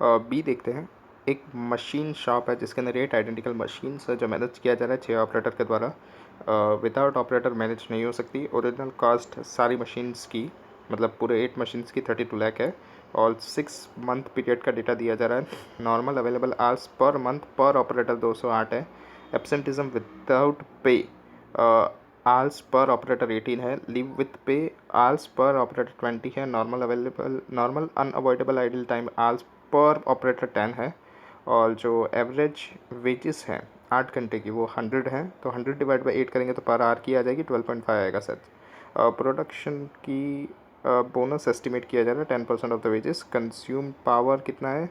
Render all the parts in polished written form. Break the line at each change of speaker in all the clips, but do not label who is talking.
B देखते हैं। एक मशीन शॉप है जिसके अंदर 8 आइडेंटिकल मशीन्स है जो मैनेज किया जा रहा है 6 ऑपरेटर के द्वारा। विदाउट ऑपरेटर मैनेज नहीं हो सकती। ओरिजिनल कॉस्ट सारी मशीन्स की, मतलब पूरे 8 मशीन्स की 32 लाख है। और 6 मंथ पीरियड का डेटा दिया जा रहा है। Normal available hours per month पर ऑपरेटर 208 है। Absenteeism without pay hours per operator 18 है। लीव विथ पे आवर्स पर ऑपरेटर 20 है। Normal unavoidable idle time hours per operator 10 है। और जो एवरेज वेजेस हैं 8 घंटे की वो 100 है। तो 100 डिवाइड बाई 8 करेंगे तो पर आवर की आ जाएगी 12.5 आएगा सर। प्रोडक्शन की बोनस एस्टिमेट किया जा रहा है 10% of the wages. Consume power कितना है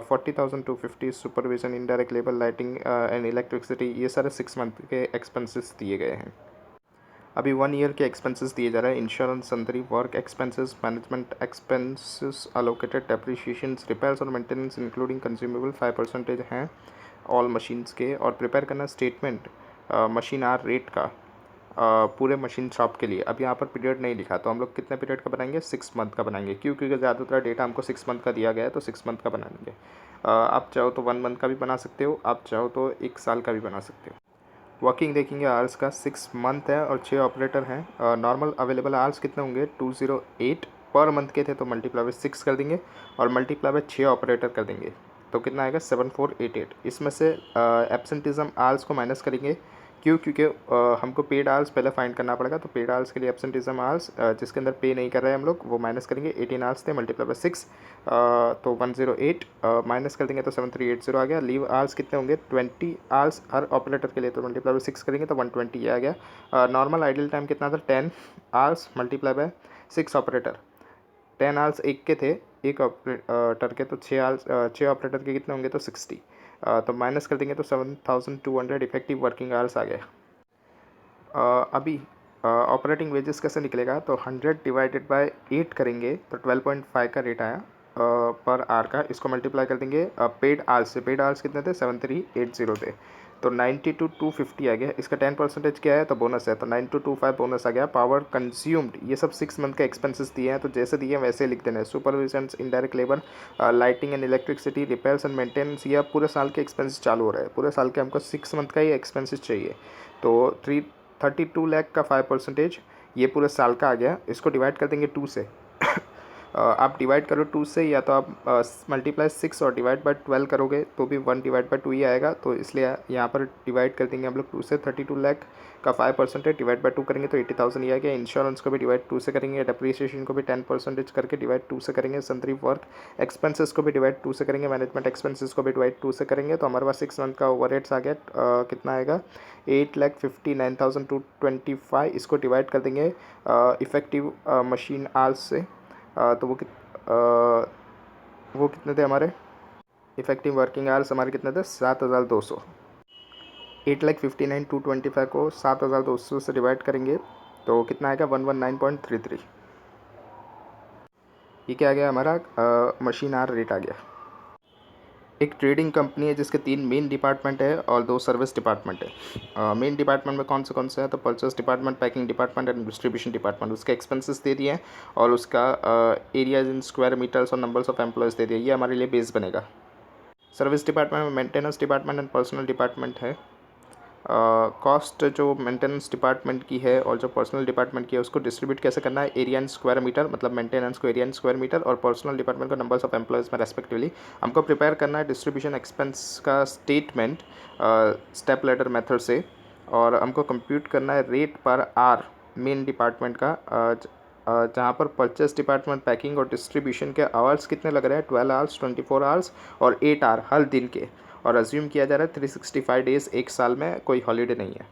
40,250। Supervision, indirect labour, lighting and electricity, ये सारे 6 मंथ के एक्सपेंसेस दिए गए हैं। अभी 1 ईयर के एक्सपेंसेस दिए जा रहे हैं। इंश्योरेंस, संतरी, work expenses, management expenses, allocated depreciation, repairs और मेंटेनेंस इंक्लूडिंग कंज्यूमेबल 5% हैं ऑल मशीन्स के। और प्रिपेयर करना स्टेटमेंट मशीन आर रेट का पूरे मशीन शॉप के लिए। अब यहाँ पर पीरियड नहीं लिखा तो हम लोग कितने पीरियड का बनाएंगे 6 मंथ का बनाएंगे, क्योंकि ज़्यादातर डेटा हमको 6 मंथ का दिया गया है तो 6 मंथ का बनाएंगे। आप चाहो तो 1 मंथ का भी बना सकते हो, आप चाहो तो 1 साल का भी बना सकते हो। वर्किंग देखेंगे आवर्स का 6 मंथ है और 6 ऑपरेटर हैं। नॉर्मल अवेलेबल आवर्स कितने होंगे 208 पर मंथ के थे तो मल्टीप्लाई बाई 6 कर देंगे और मल्टीप्लाई बाई 6 ऑपरेटर कर देंगे तो कितना आएगा 7488। इसमें से एब्सेंटिज्म आवर्स को माइनस करेंगे। क्यों? क्योंकि हमको पेड आवर्स पहले फाइंड करना पड़ेगा। तो पेड आवर्स के लिए एब्सेंटिज्म आवर्स जिसके अंदर पे नहीं कर रहे हैं हम लोग वो माइनस करेंगे। 18 आवर्स थे मल्टीप्लाई बाई 6 तो 108 माइनस कर देंगे तो 7380 आ गया। लीव आवर्स कितने होंगे 20 आवर्स हर ऑपरेटर के लिए तो मल्टीप्लाई बाई 6 करेंगे तो 120 आ गया। नॉर्मल आइडल टाइम कितना था 10 hours multiply by 6 operator. 10 hours एक के थे, एक ऑपरेटर के, तो 6 आवर्स 6 ऑपरेटर के कितने होंगे तो 60। तो माइनस कर देंगे तो 7200 इफेक्टिव वर्किंग आवर्स आ गया। अभी ऑपरेटिंग वेजेस कैसे निकलेगा तो 100 डिवाइडेड बाय 8 करेंगे तो 12.5 का रेट आया पर आवर का। इसको मल्टीप्लाई कर देंगे पेड आवर्स से। पेड आवर्स कितने थे 7380 थे तो 92,250 आ गया। इसका 10% क्या है तो बोनस है तो 9225 बोनस आ गया। पावर कंज्यूम्ड ये सब 6 मंथ के एक्सपेंसेस दिए हैं तो जैसे दिए हैं वैसे लिख देना है। Supervision, indirect labour, lighting and electricity, repairs and maintenance, ये पूरे साल के एक्सपेंसेस चालू हो रहे हैं। पूरे साल के हमको 6 मंथ का ही एक्सपेंसेस चाहिए तो 32 लाख का 5% ये पूरे साल का आ गया। इसको डिवाइड कर देंगे 2 से। आप डिवाइड करो 2 से या तो आप मल्टीप्लाई 6 और डिवाइड बाय 12 करोगे तो भी 1 डिवाइड बाय 2 ही आएगा। तो इसलिए यहाँ पर डिवाइड कर देंगे हम लोग 2 से। 32 लाख का 5% डिवाइड बाय 2 करेंगे तो 80,000 ही आ गया। इंश्योरेंस को भी डिवाइड 2 से करेंगे। डेप्रिसिएशन को भी 10% करके डिवाइड 2 से करेंगे। सन्ट्री वर्क एक्सपेंसेस को भी डिवाइड 2 से करेंगे। मैनेजमेंट एक्सपेंसेस को भी डिवाइड 2 से करेंगे तो हमारे पास 6 मंथ का ओवर हेड्स आ गया। कितना आएगा 8,59,225। इसको डिवाइड कर देंगे इफेक्टिव मशीन आवर्स से। तो वो कितने थे हमारे इफेक्टिव वर्किंग आवर्स हमारे कितने थे 7,200। 8,59,225 को 7,200 से डिवाइड करेंगे तो कितना आएगा 119.33। ये क्या आ गया हमारा मशीन आवर रेट आ गया। एक ट्रेडिंग कंपनी है जिसके 3 मेन डिपार्टमेंट है और 2 सर्विस डिपार्टमेंट है। मेन डिपार्टमेंट में कौन से है तो purchase department, packing department and distribution department. उसके एक्सपेंसेस दे दिए हैं और उसका एरियाज इन स्क्वायर मीटर्स और नंबर्स ऑफ एम्प्लॉयज़ दे दिए। ये हमारे लिए बेस बनेगा। सर्विस डिपार्टमेंट में maintenance department and personal department है। कॉस्ट जो मेंटेनेंस डिपार्टमेंट की है और जो पर्सनल डिपार्टमेंट की है उसको डिस्ट्रीब्यूट कैसे करना है एरिया इन स्क्वायर मीटर, मतलब मेंटेनेंस को एरिया इन स्क्वायर मीटर और पर्सनल डिपार्टमेंट को नंबर्स ऑफ एम्प्लॉयज़ में रेस्पेक्टिवली। हमको प्रिपेयर करना है डिस्ट्रीब्यूशन एक्सपेंस का स्टेटमेंट स्टेप लेटर मेथड से और हमको कंप्यूट करना है रेट पर आर मेन डिपार्टमेंट का जहाँ पर परचेस डिपार्टमेंट, पैकिंग और डिस्ट्रीब्यूशन के आवर्स कितने लग रहे हैं 12 आवर्स, 24 आवर्स और 8 आवर हर दिन के। और अज्यूम किया जा रहा है 365 डेज़ एक साल में कोई हॉलीडे नहीं है।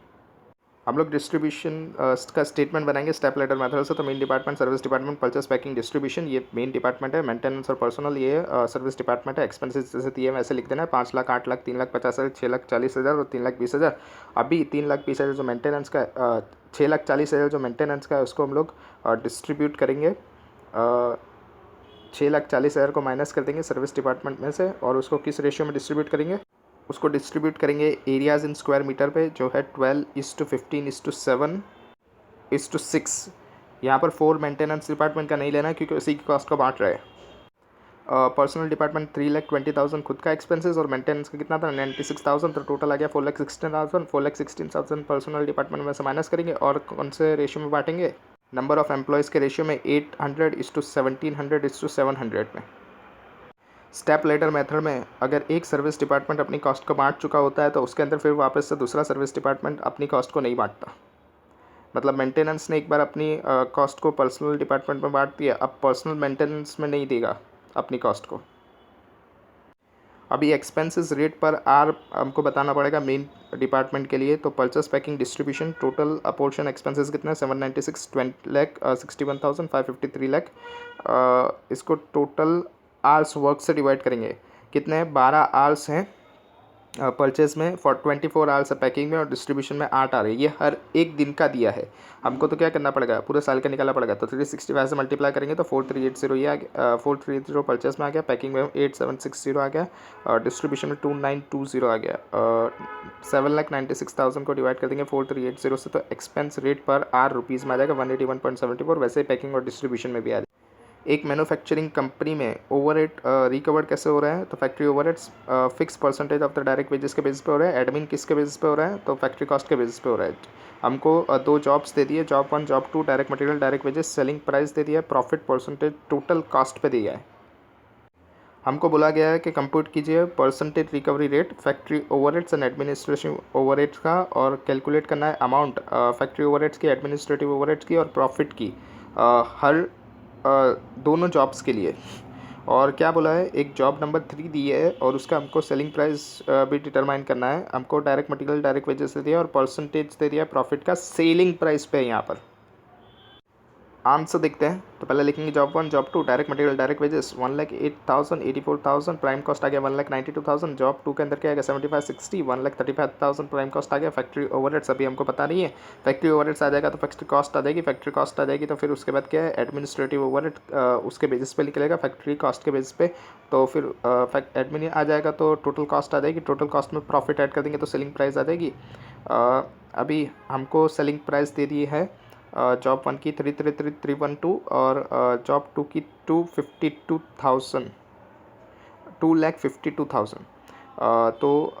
हम लोग डिस्ट्रीब्यूशन का स्टेटमेंट बनाएंगे स्टेप लेटर मेथड से। तो main department, service department, purchase, packing, distribution ये मेन डिपार्टमेंट है। मेंटेनेंस और पर्सनल ये सर्विस डिपार्टमेंट है। एक्सपेंसेस जैसे दिए वैसे लिख देना है 5 लाख, 8 लाख, 3 लाख 50,000, 6 लाख 40,000 और 3 लाख 20,000। अभी 3 लाख 20,000 जो मेंटेनेंस का 6 लाख 40,000 जो मेंटेनेंस का है उसको हम लोग डिस्ट्रीब्यूट करेंगे। 6 लाख 40,000 को माइनस कर देंगे सर्विस डिपार्टमेंट में से और उसको किस रेशियो में डिस्ट्रीब्यूट करेंगे, उसको डिस्ट्रीब्यूट करेंगे एरियाज़ इन स्क्वायर मीटर पे जो है 12:15:7:6। यहाँ पर 4 मेंटेनेंस डिपार्टमेंट का नहीं लेना क्योंकि उसी की कॉस्ट को बांट रहे हैं। पर्सनल डिपार्टमेंट 3,20,000 खुद का एक्सपेंसेस और मेंटेनेंस का कितना था 96,000, तो टोटल आ गया 4,16,000। 4,16,000 पर्सनल डिपार्टमेंट में से माइनस करेंगे और कौन से रेशियो में बांटेंगे, नंबर ऑफ एम्प्लॉयज़ के रेशियो में 800:1700:700 में। स्टेप लेडर मेथड में अगर एक सर्विस डिपार्टमेंट अपनी कॉस्ट को बांट चुका होता है तो उसके अंदर फिर वापस से दूसरा सर्विस डिपार्टमेंट अपनी कॉस्ट को नहीं बांटता। मतलब मेंटेनेंस ने एक बार अपनी कॉस्ट को पर्सनल डिपार्टमेंट में बांट दिया, अब पर्सनल मेंटेनेंस में नहीं देगा अपनी कॉस्ट को। अभी एक्सपेंसेस रेट पर आर हमको बताना पड़ेगा मेन डिपार्टमेंट के लिए। तो purchase packing distribution total apportion expenses कितना है 796 20 लाख 61,553 लाख। इसको टोटल आर्स वर्क से डिवाइड करेंगे, कितने हैं 12 आर्स हैं परचेज में, 24 आवर्स है पैकिंग में और डिस्ट्रीब्यूशन में 8 आ रही है। ये हर एक दिन का दिया है, हमको तो क्या करना पड़ेगा पूरे साल का निकालना पड़ेगा। तो 365 से मल्टीप्लाई करेंगे तो 4380 ये आ गया, 430 परचेज में आ गया, पैकिंग में 8760 आ गया और डिस्ट्रीब्यूशन में 2920 आ गया। 7,96,000 को डिवाइड कर देंगे 4380 से, तो एक्सपेंस रेट पर आर रुपीज़ में आ जाएगा 181.74। वैसे ही पैकिंग और डिस्ट्रीब्यूशन में भी आ जाएगा। एक मैन्युफैक्चरिंग कंपनी में ओवरहेड रिकवर्ड कैसे हो रहा है, तो factory overheads fix percentage of the direct wages के बेसिस पे हो रहा है। एडमिन किसके बेसिस पे हो रहा है, तो फैक्ट्री कॉस्ट के बेसिस पे हो रहा है। हमको दो जॉब्स दे दिए, job 1 job 2, direct material direct wages, selling price दे दिया है, प्रॉफिट परसेंटेज टोटल कॉस्ट पे दिया है। हमको बोला गया है कि कंप्यूट कीजिए percentage recovery rate factory overheads and administrative overheads का, और कैलकुलेट करना है अमाउंट फैक्ट्री ओवरहेड्स की, एडमिनिस्ट्रेटिव ओवरहेड्स की और प्रॉफिट की हर दोनों जॉब्स के लिए। और क्या बोला है, एक जॉब नंबर 3 दी है और उसका हमको सेलिंग प्राइस भी डिटरमाइन करना है। हमको डायरेक्ट मटेरियल डायरेक्ट वेजेस दे दिया और परसेंटेज दे दिया प्रॉफिट का सेलिंग प्राइस पे। यहाँ पर आंसर देखते हैं, तो पहले लिखेंगे job 1 job 2 direct material direct wages 1,08,000 84,000, prime cost आ गया 1,92,000। जॉब 2 के अंदर क्या आएगा 7560 1,35,000 प्राइम कॉस्ट आ गया। फैक्ट्री ओवरहेड्स अभी हमको पता नहीं है, फैक्ट्री ओवरहेड्स आ जाएगा तो फैक्ट्री कॉस्ट आ जाएगी, फैक्ट्री कॉस्ट आ जाएगी तो फिर उसके बाद क्या है एडमिनिस्ट्रेटिव ओवरहेड उसके बेसिस पे निकलेगा फैक्ट्री कॉस्ट के बेसिस पे। तो फिर एडमिन आ जाएगा तो टोटल कॉस्ट आ जाएगी, टोटल कॉस्ट में प्रॉफिट ऐड कर देंगे तो सेलिंग प्राइस आ जाएगी। अभी हमको सेलिंग प्राइस दे दी है जॉब 1 की 333,312 और जॉब 2 की 252,000 2,52,000। तो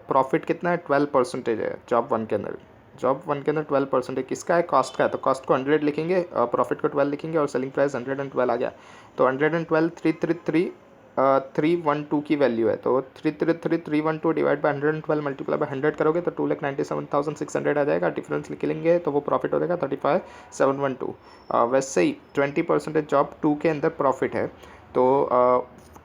प्रॉफिट कितना है 12% है जॉब 1 के अंदर। जॉब 1 के अंदर 12% किसका है, कॉस्ट का है, तो कॉस्ट को 100 लिखेंगे, प्रॉफिट को 12 लिखेंगे और सेलिंग प्राइस 112 आ गया। तो 112 312 की वैल्यू है, तो 312 डिवाइड बाई 112 मल्टीप्लाई बाई 100 करोगे तो 2,97,600 आ जाएगा। डिफरेंस लिख लेंगे तो वो प्रॉफिट हो जाएगा 35,712। वैसे ही 20% जॉब 2 के अंदर प्रॉफिट है, तो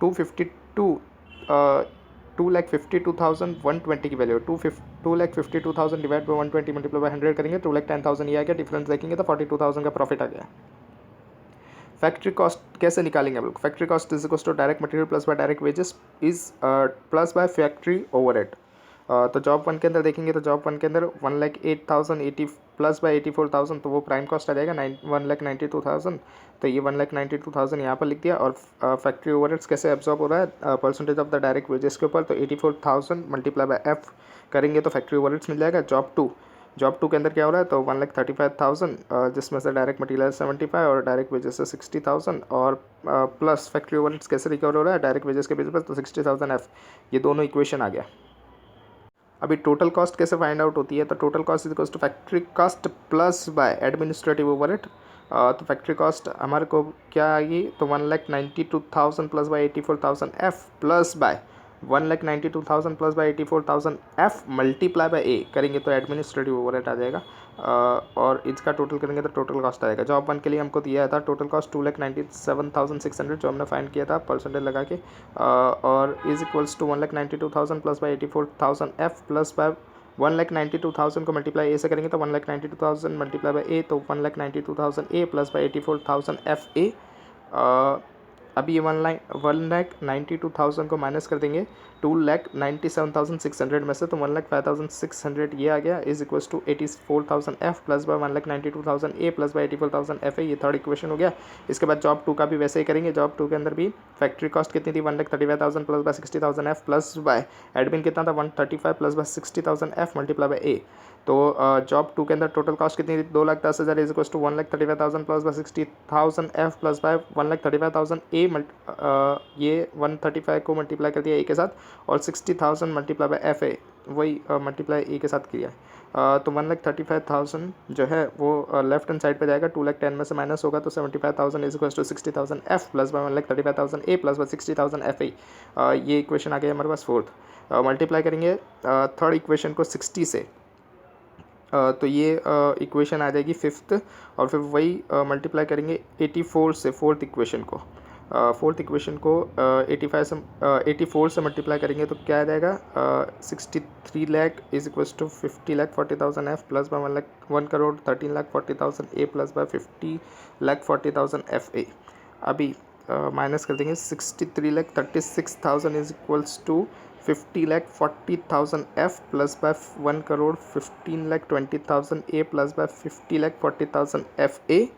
2,52,120 की value 2,52,000 divide by 120 multiply by 100 करेंगे 2,10,000 ये आ गया। डिफरेंस देखेंगे तो 42,000 का प्रॉफिट आ गया। फैक्ट्री कॉस्ट कैसे निकालेंगे हम लोग, factory cost is equal to direct material plus by direct wages is plus by factory overhead. तो जॉब 1 के अंदर देखेंगे तो जॉब 1 के अंदर 1,08,080 प्लस बाय 84,000, तो वो प्राइम कॉस्ट आ जाएगा 1,92,000। तो ये 1,92,000 यहाँ पर लिख दिया। और फैक्ट्री ओवरहेड्स कैसे एब्जॉर्ब हो रहा है percentage of the direct wages के ऊपर, तो 84,000 मल्टीप्लाई बाय एफ करेंगे तो फैक्ट्री ओवरहेड्स मिल जाएगा। जॉब 2 के अंदर क्या हो रहा है, तो 1,35,000 जिसमें से डायरेक्ट मटेरियल 75 और डायरेक्ट वेजेस से 60,000 और प्लस फैक्ट्री ओवरहेड्स कैसे रिकवर हो रहा है डायरेक्ट वेजेस के बेसिस पर, तो 60,000 एफ। ये दोनों इक्वेशन आ गया। अभी टोटल कॉस्ट कैसे फाइंड आउट होती है, तो total cost is equals to factory cost plus by administrative overhead. तो फैक्ट्री कॉस्ट हमारे को क्या आएगी, तो 1,92,000 plus by 84,000 F plus by 1,92,000 plus by 84,000 F multiply by A करेंगे तो एडमिनिस्ट्रेटिव ओवरहेड आ जाएगा। और इसका टोटल करेंगे तो टोटल कॉस्ट आएगा। जॉब 1 के लिए हमको दिया था टोटल कॉस्ट 2,97,600 जो हमने फाइंड किया था परसेंटेज लगा के, और is equals to 1,92,000 plus by 84,000 F plus by 1,92,000 को मल्टीप्लाई ए से करेंगे तो 1,92,000 मल्टीप्लाई बाय ए, तो 1,92,000 A plus by 84,000 F A. अभी ये 1,92,000 को माइनस कर देंगे 2,97,600 में से, तो 1,05,600 ये आ गया is equals to 84,000 F plus by 1,92,000 A plus by 84,000 F है। ये थर्ड इक्वेशन हो गया। इसके बाद जॉब 2 का भी वैसे ही करेंगे। जॉब 2 के अंदर भी फैक्ट्री कॉस्ट कितनी थी 1,35,000 plus by 60,000 F plus by admin कितना था 135 plus by 60,000 F multiply by A. तो जॉब 2 के अंदर टोटल कॉस्ट कितनी थी 2,10,000 is equals to 1,35,000 plus by 60,000 F plus by 1,35,000 A ये 135 को मल्टीप्लाई कर दिया ए के साथ और 60,000 मल्टीप्लाई बाय एफ ए वही मल्टीप्लाई ए के साथ किया तो 1,35,000 जो है वो लेफ्ट हैंड साइड पे जाएगा, 2,10 में से माइनस होगा तो 75,000 is equal to 60,000 F plus by 1,35,000 A plus by 60,000 F A. ये इक्वेशन आ गई हमारे पास फोर्थ। मल्टीप्लाई करेंगे थर्ड इक्वेशन को 60 से तो ये इक्वेशन आ जाएगी फिफ्थ और फिर वही मल्टीप्लाई करेंगे 84 से फोर्थ इक्वेशन को। फोर्थ इक्वेशन को 84 से मल्टीप्लाई करेंगे तो क्या आ जाएगा 63 lakh is equals to 50,40,000 F plus by 1,13,40,000 A plus by 50,40,000 F A. अभी माइनस कर देंगे 63,36,000 is equals to 50,40,000 F plus by 1,15,20,000 A plus by 50,40,000 F A.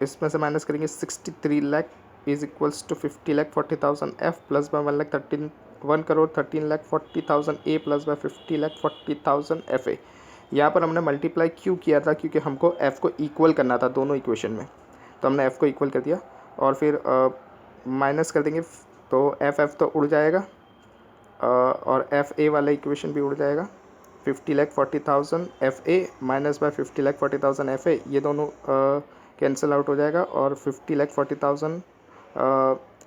इसमें से माइनस करेंगे 63 lakh is equals to 50,40,000 F plus by 1,13,40,000 A plus by 50,40,000 F A. यहाँ पर हमने multiply क्यों किया था, क्योंकि हमको एफ़ को इक्वल करना था दोनों इक्वेशन में, तो हमने एफ़ को इक्वल कर दिया और फिर माइनस कर देंगे तो एफ तो उड़ जाएगा और एफ ए वाला इक्वेशन भी उड़ जाएगा। 50,40,000 F A minus by 50,40,000 F A, ये दोनों कैंसिल आउट हो जाएगा और 50,40,000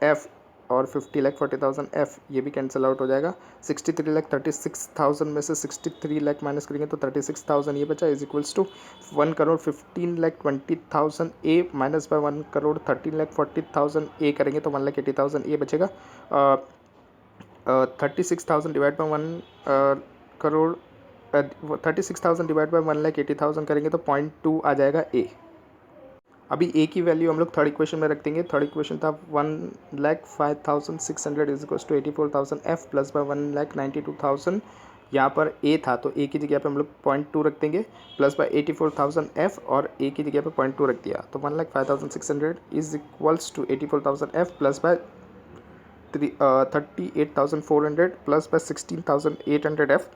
एफ और 50,40,000 एफ ये भी कैंसिल आउट हो जाएगा। 63,36,000 में से 63 लाख माइनस करेंगे तो 36,000 ये बचा is equals to 1,15,20,000 A minus by 1,13,40,000 A करेंगे तो 1,80,000 ए बचेगा। 36,000 डिवाइड बाय 36,000 डिवाइड बाय 1,80,000 करेंगे तो 0.2 आ जाएगा ए। अभी ए की वैल्यू हम लोग थर्ड इक्वेशन में रख देंगे। थर्ड इक्वेशन था 1,05,600 is equals to 84,000 F plus by 1,92,000। यहाँ पर ए था तो ए की जगह पे हम लोग 0.2 रख देंगे प्लस बाय 84,000 एफ और ए की जगह पे 0.2 रख दिया तो 1,05,600 is equals to 84,000 F plus by 38,400 plus by 16,800 F.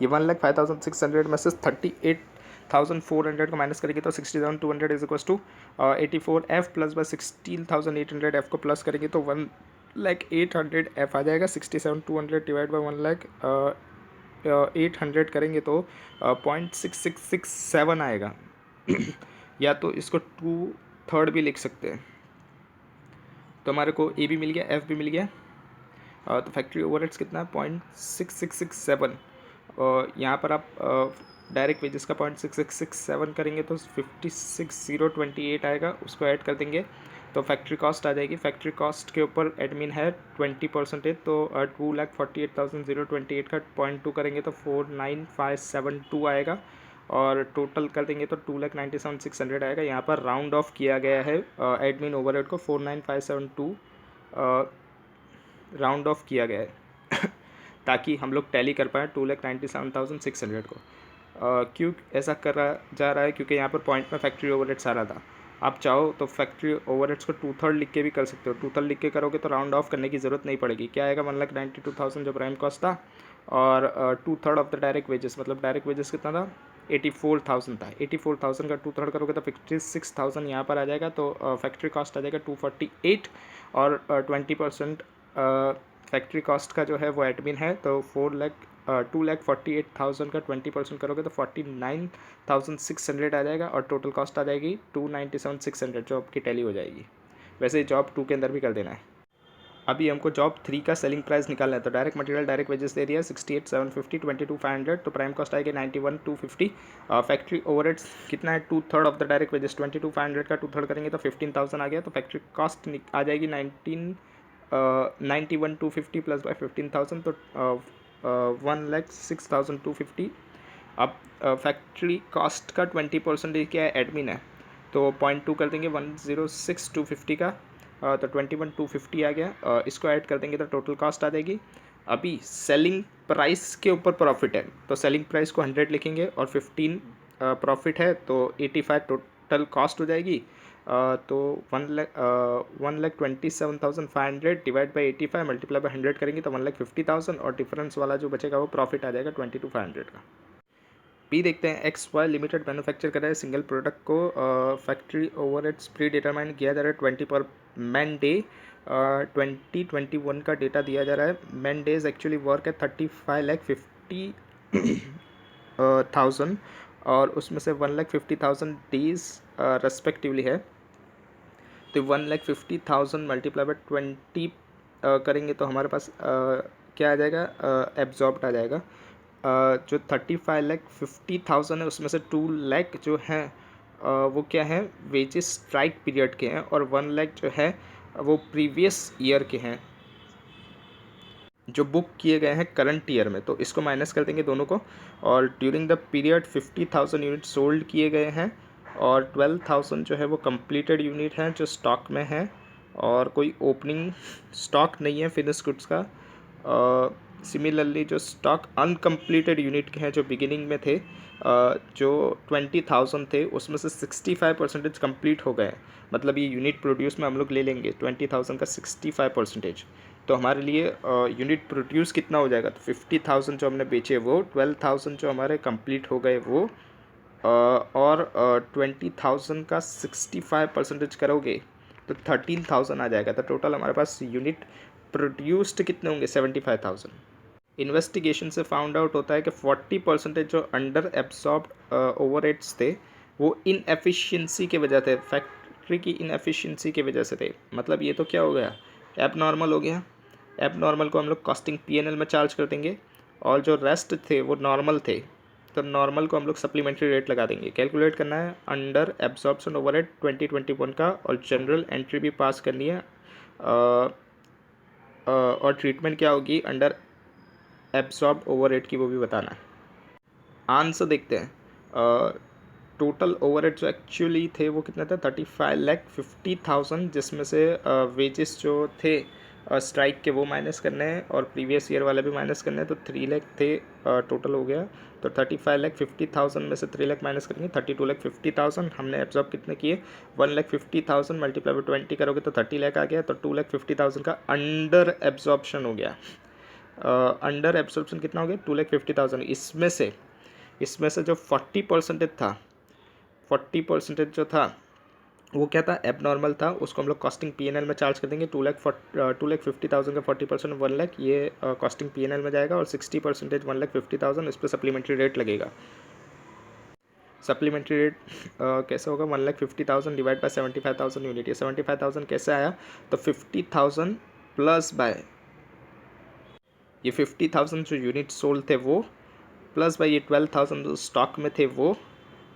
ये 1,05,600 में से 38,400 को माइनस करेंगे तो 60,200 is equals to 84 F plus by 16,800 F को प्लस करेंगे तो 1,08,000 एफ आ जाएगा। 67,200 डिवाइड बाय 1,08,000 करेंगे तो 0.6667 आएगा या तो इसको 2/3 भी लिख सकते हैं। तो हमारे को ए भी मिल गया, एफ भी मिल गया। तो फैक्ट्री ओवरहेड्स कितना है 0.6667। यहाँ पर आप डायरेक्ट वेजेस का 0.6667 करेंगे तो 56,028 आएगा, उसको ऐड कर देंगे तो फैक्ट्री कॉस्ट आ जाएगी। फैक्ट्री कॉस्ट के ऊपर एडमिन है 20% तो 2,48,028 का 0.2 करेंगे तो 49572 आएगा और टोटल कर देंगे तो 2,97,600 आएगा। यहाँ पर राउंड ऑफ किया गया है एडमिन ओवरहेड को 49572 राउंड ऑफ किया गया है ताकि हम लोग टैली कर पाएँ 2,97,600 को। क्यों ऐसा करा जा रहा है, क्योंकि यहाँ पर पॉइंट में फैक्ट्री ओवरहेड्स आ रहा था। आप चाहो तो फैक्ट्री ओवरहेड्स को 2/3 लिख के भी कर सकते हो। 2/3 लिख के करोगे तो राउंड ऑफ करने की ज़रूरत नहीं पड़ेगी। क्या आएगा 1,92,000 जो प्राइम कॉस्ट था और 2/3 ऑफ द डायरेक्ट वेजेस, मतलब डायरेक्ट वेजेस कितना था 84,000 था। 84,000 का 2/3 करोगे तो 56,000 यहाँ पर आ जाएगा तो फैक्ट्री कॉस्ट आ जाएगा 248 और 20% फैक्ट्री कॉस्ट का जो है वो एडमिन है तो 2,48,000 का 20% करोगे तो 49,600 आ जाएगा और टोटल कॉस्ट आ जाएगी 297,600 जो आपकी टैली हो जाएगी। वैसे जॉब 2 के अंदर भी कर देना है। अभी हमको जॉब 3 का सेलिंग प्राइस निकालना है तो डायरेक्ट मटेरियल डायरेक्ट वेजेस दे दिया 68,750 22,500 तो प्राइम कॉस्ट आएगी 91,250। फैक्ट्री ओवरहेड्स कितना है 2/3 ऑफ द डायरेक्ट वेजेस 22,500 का 2/3 करेंगे तो 15,000 आ गया तो फैक्ट्री कॉस्ट आ जाएगी 91,250 प्लस बाय 15,000 तो 1,06,250। अब फैक्ट्री कॉस्ट का 20% क्या है एडमिन है तो 0.2 कर देंगे 106,250 का तो 21,250 आ गया। इसको ऐड कर देंगे तो टोटल कॉस्ट आ जाएगी। अभी सेलिंग प्राइस के ऊपर प्रॉफिट है तो सेलिंग प्राइस को 100 लिखेंगे और 15 प्रॉफिट है तो 85 टोटल कॉस्ट हो जाएगी। तो 1,27,500 डिवाइड बाई 85 मल्टीप्लाई बाई 100 करेंगे तो 1,50,000 और डिफरेंस वाला जो बचेगा वो प्रॉफिट आ जाएगा 22,500 का। पी देखते हैं, एक्स वाई लिमिटेड मैन्युफैक्चर कर रहा है सिंगल प्रोडक्ट को, फैक्ट्री ओवरहेड्स प्री डिटरमाइन किया जा रहा है 20 पर मैन डे, 2021 का डेटा दिया जा रहा है। मैन डेज एक्चुअली वर्क है 35,50,000 और उसमें से 1,50,000 डेज रेस्पेक्टिवली है। तो 1,50,000 मल्टीप्लाई बाय 20 करेंगे तो हमारे पास क्या आ जाएगा, एब्जॉर्ब्ड आ जाएगा। जो 35,50,000 है उसमें से 2 लाख जो हैं वो क्या है, वेजेस स्ट्राइक पीरियड के हैं, और 1 लाख जो है वो प्रीवियस ईयर के हैं जो बुक किए गए हैं करंट ईयर में। तो इसको माइनस कर देंगे दोनों को, और during the period 50,000 unit sold किए गए हैं और 12,000 जो है वो कंप्लीटेड यूनिट हैं जो स्टॉक में हैं, और कोई ओपनिंग स्टॉक नहीं है फिनिश गुड्स का। सिमिलरली जो स्टॉक अनकम्प्लीटेड यूनिट के हैं जो बिगिनिंग में थे, जो 20,000 थे उसमें से 65% कंप्लीट हो गए। मतलब ये यूनिट प्रोड्यूस में हम लोग ले लेंगे 20,000 का 65%, तो हमारे लिए यूनिट प्रोड्यूस कितना हो जाएगा, तो 50,000 जो हमने बेचे वो, 12,000 जो हमारे कंप्लीट हो गए वो, और 20,000 का 65% करोगे तो 13,000 आ जाएगा। तो टोटल हमारे पास यूनिट प्रोड्यूस्ड कितने होंगे, 75,000। इन्वेस्टिगेशन से फाउंड आउट होता है कि 40% जो अंडर एब्सॉर्ब्ड ओवरहेड्स थे वो इनएफिशिएंसी के वजह से, फैक्ट्री की इनएफिशिएंसी की वजह से थे। मतलब ये तो क्या हो गया, एब नॉर्मल हो गया। एब नॉर्मल को हम लोग कॉस्टिंग पीएनएल में चार्ज कर देंगे, और जो रेस्ट थे वो नॉर्मल थे, तो नॉर्मल को हम लोग सप्लीमेंट्री रेट लगा देंगे। कैलकुलेट करना है अंडर एब्जॉर्प्शन ओवरहेड 2021 का, और जनरल एंट्री भी पास करनी है, और ट्रीटमेंट क्या होगी अंडर एब्जॉर्ब ओवरहेड की वो भी बताना है। आंसर देखते हैं। टोटल ओवरहेड जो एक्चुअली थे वो कितने थे, 35,50,000, जिसमें से वेजेस जो थे स्ट्राइक के वो माइनस करने हैं, और प्रीवियस ईयर वाले भी माइनस करने हैं, तो 3 लाख थे टोटल हो गया। तो 35,50,000 में से 3 लाख माइनस करेंगे, 32,50,000। हमने एब्जॉर्ब कितने किए, 1,50,000 मल्टीप्लाई बाई 20 करोगे तो 30 लाख आ गया। तो 2,50,000 का अंडर एब्जॉर्प्शन हो गया। अंडर एब्जॉर्प्शन कितना हो गया, 2,50,000। इसमें से जो 40% था, 40% जो था वो क्या था, एबनॉर्मल था, उसको हम लोग कॉस्टिंग पीएनएल में चार्ज कर देंगे। 2,50,000 का 40% 1 लाख, ये कॉस्टिंग पीएनएल में जाएगा, और 60% 1,50,000 इस पर सप्लीमेंट्री रेट लगेगा। सप्लीमेंट्री रेट कैसे होगा, 1,50,000 डिवाइड बाय 75,000 यूनिट। ये 75,000 कैसे आया, तो 50,000 प्लस बाय ये 50,000 जो यूनिट सोल्ड थे वो, प्लस बाई ये 12,000 जो स्टॉक में थे वो,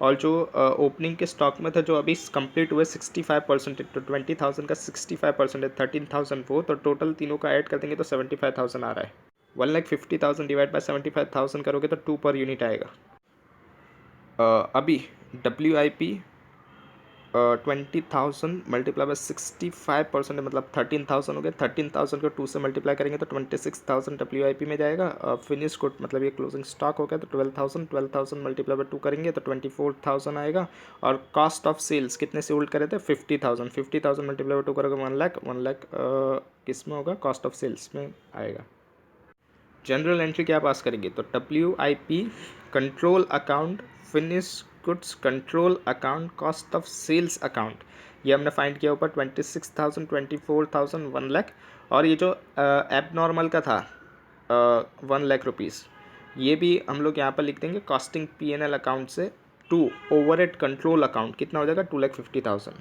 और जो ओपनिंग के स्टॉक में था जो अभी कंप्लीट हुए 65%, तो 20,000 का 65% 13,000 वो, तो टोटल तीनों का ऐड कर देंगे तो 75,000 आ रहा है। 1,50,000 डिवाइड बाय 75,000 करोगे तो 2 पर यूनिट आएगा। अभी WIP 20,000 मल्टीप्लाई बाय 65% मतलब 13,000 हो गया। 13,000 को 2 से मल्टीप्लाई करेंगे तो 26,000 WIP में जाएगा। फिनिश गुड मतलब ये क्लोजिंग स्टॉक हो गया, तो 12,000 मल्टीप्लाई बाय 2 करेंगे तो 24,000 आएगा। और कॉस्ट ऑफ सेल्स कितने से होल्ड करे थे, 50,000 मल्टीप्लाई बाय 2 करोगे 1 लाख। 1 लाख किस में होगा, कॉस्ट ऑफ सेल्स में आएगा। जनरल एंट्री क्या पास करेंगे, तो WIP control account, finish goods control account, cost of sales account, ये हमने फाइंड किया ऊपर 26,000, 24,000, 1 लाख। और ये जो एब नॉर्मल का था 1 लाख रुपीज़, ये भी हम लोग यहाँ पर लिख देंगे कॉस्टिंग पीएनएल अकाउंट से टू ओवरहेड कंट्रोल अकाउंट, कितना हो जाएगा 2,50,000।